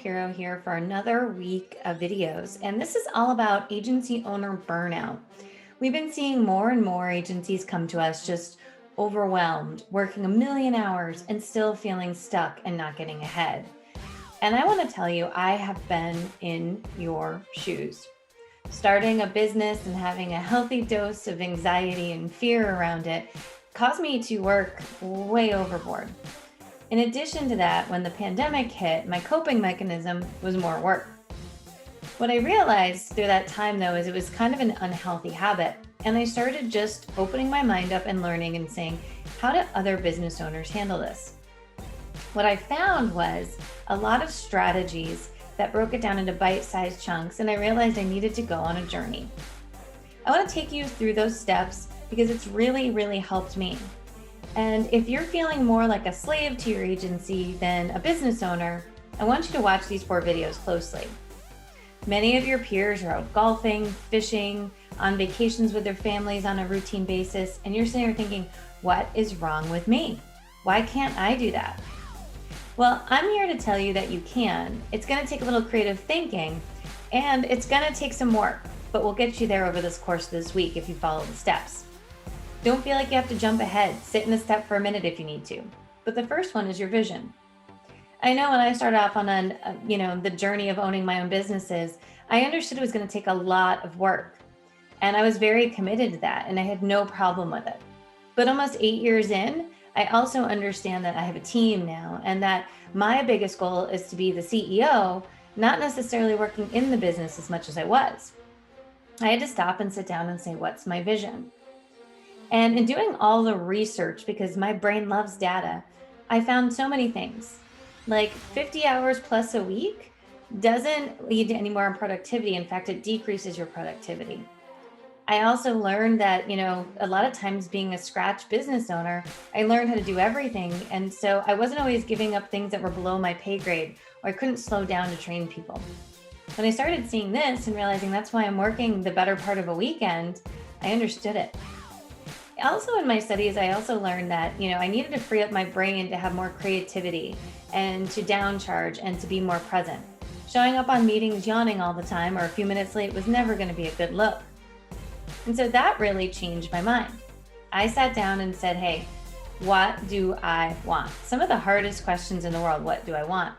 Shapiro here for another week of videos, and this is all about agency owner burnout. We've been seeing more and more agencies come to us just overwhelmed, working a million hours and still feeling stuck and not getting ahead. And I want to tell you, I have been in your shoes. Starting a business and having a healthy dose of anxiety and fear around it caused me to work way overboard. In addition to that, when the pandemic hit, my coping mechanism was more work. What I realized through that time, though, is it was kind of an unhealthy habit. And I started just opening my mind up and learning and saying, how do other business owners handle this? What I found was a lot of strategies that broke it down into bite-sized chunks, and I realized I needed to go on a journey. I want to take you through those steps because it's really helped me. And if you're feeling more like a slave to your agency than a business owner, I want you to watch these 4 videos closely. Many of your peers are out golfing, fishing, on vacations with their families on a routine basis, and you're sitting there thinking, what is wrong with me? Why can't I do that? Well, I'm here to tell you that you can. It's going to take a little creative thinking, and it's going to take some work, but we'll get you there over this course of this week if you follow the steps. Don't feel like you have to jump ahead. Sit in a step for a minute if you need to. But the first one is your vision. I know when I started off on the journey of owning my own businesses, I understood it was going to take a lot of work. And I was very committed to that, and I had no problem with it. But almost 8 years in, I also understand that I have a team now, and that my biggest goal is to be the CEO, not necessarily working in the business as much as I was. I had to stop and sit down and say, what's my vision? And in doing all the research, because my brain loves data, I found so many things. Like 50 hours plus a week doesn't lead to any more productivity. In fact, it decreases your productivity. I also learned that, a lot of times being a scratch business owner, I learned how to do everything. And so I wasn't always giving up things that were below my pay grade, or I couldn't slow down to train people. When I started seeing this and realizing that's why I'm working the better part of a weekend, I understood it. Also in my studies, I also learned that, I needed to free up my brain to have more creativity and to downcharge and to be more present. Showing up on meetings yawning all the time or a few minutes late was never going to be a good look. And so that really changed my mind. I sat down and said, hey, what do I want? Some of the hardest questions in the world, what do I want?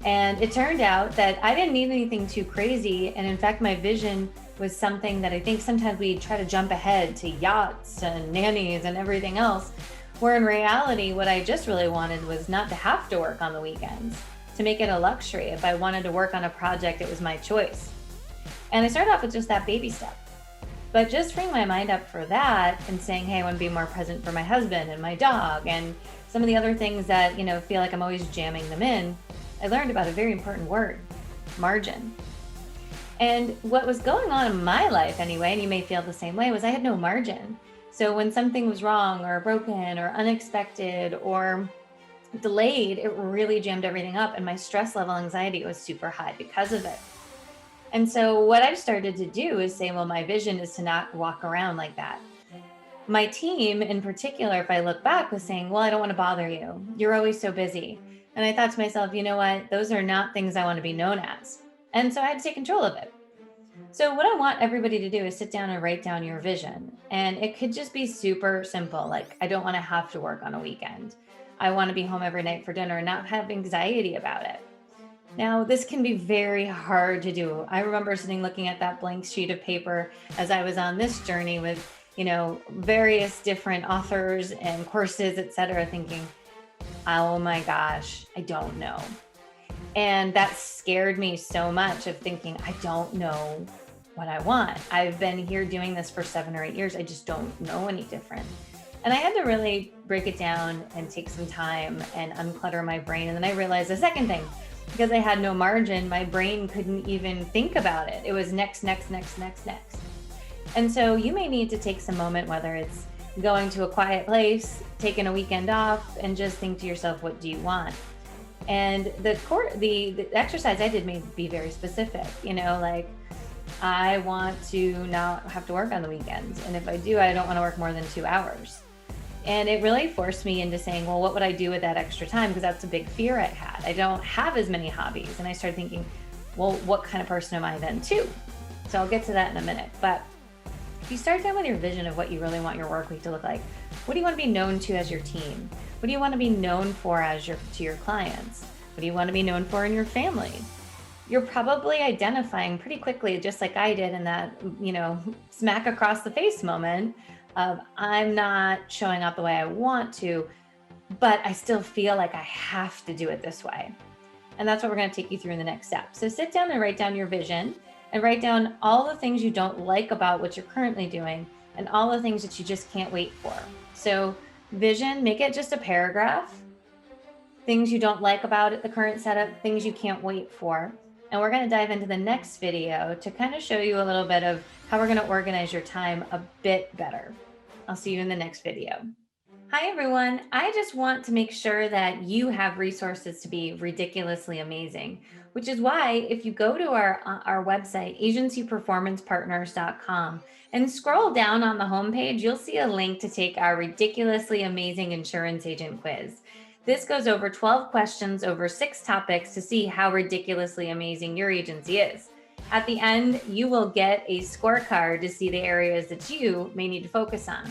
And it turned out that I didn't need anything too crazy. And in fact, my vision was something that I think sometimes we try to jump ahead to yachts and nannies and everything else, where in reality, what I just really wanted was not to have to work on the weekends, to make it a luxury. If I wanted to work on a project, it was my choice. And I started off with just that baby step. But just freeing my mind up for that and saying, hey, I want to be more present for my husband and my dog and some of the other things that, feel like I'm always jamming them in, I learned about a very important word, margin. And what was going on in my life anyway, and you may feel the same way, was I had no margin. So when something was wrong or broken or unexpected or delayed, it really jammed everything up. And my stress level anxiety was super high because of it. And so what I've started to do is say, well, my vision is to not walk around like that. My team in particular, if I look back, was saying, well, I don't want to bother you. You're always so busy. And I thought to myself, you know what? Those are not things I want to be known as. And so I had to take control of it. So what I want everybody to do is sit down and write down your vision. And it could just be super simple. Like, I don't want to have to work on a weekend. I want to be home every night for dinner and not have anxiety about it. Now, this can be very hard to do. I remember sitting looking at that blank sheet of paper as I was on this journey with, various different authors and courses, et cetera, thinking, oh my gosh, I don't know. And that scared me so much of thinking, I don't know what I want. I've been here doing this for 7 or 8 years. I just don't know any different. And I had to really break it down and take some time and unclutter my brain. And then I realized the second thing, because I had no margin, my brain couldn't even think about it. It was next. And so you may need to take some moment, whether it's going to a quiet place, taking a weekend off, and just think to yourself, what do you want? And the exercise I did may be very specific, like I want to not have to work on the weekends. And if I do, I don't want to work more than 2 hours. And it really forced me into saying, well, what would I do with that extra time? Because that's a big fear I had. I don't have as many hobbies. And I started thinking, well, what kind of person am I then too? So I'll get to that in a minute. But if you start down with your vision of what you really want your work week to look like, what do you want to be known to as your team? What do you want to be known for to your clients? What do you want to be known for in your family? You're probably identifying pretty quickly, just like I did in that, smack across the face moment of I'm not showing up the way I want to, but I still feel like I have to do it this way. And that's what we're going to take you through in the next step. So sit down and write down your vision and write down all the things you don't like about what you're currently doing and all the things that you just can't wait for. So vision, make it just a paragraph. Things you don't like about it, the current setup, things you can't wait for. And we're going to dive into the next video to kind of show you a little bit of how we're going to organize your time a bit better. I'll see you in the next video. Hi, everyone. I just want to make sure that you have resources to be ridiculously amazing, which is why if you go to our website, agencyperformancepartners.com, and scroll down on the homepage, you'll see a link to take our ridiculously amazing insurance agent quiz. This goes over 12 questions over 6 topics to see how ridiculously amazing your agency is. At the end, you will get a scorecard to see the areas that you may need to focus on.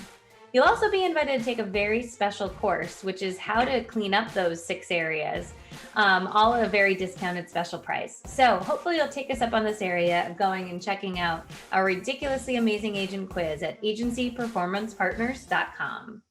You'll also be invited to take a very special course, which is how to clean up those 6 areas, all at a very discounted special price. So hopefully you'll take us up on this area of going and checking out our ridiculously amazing agent quiz at agencyperformancepartners.com.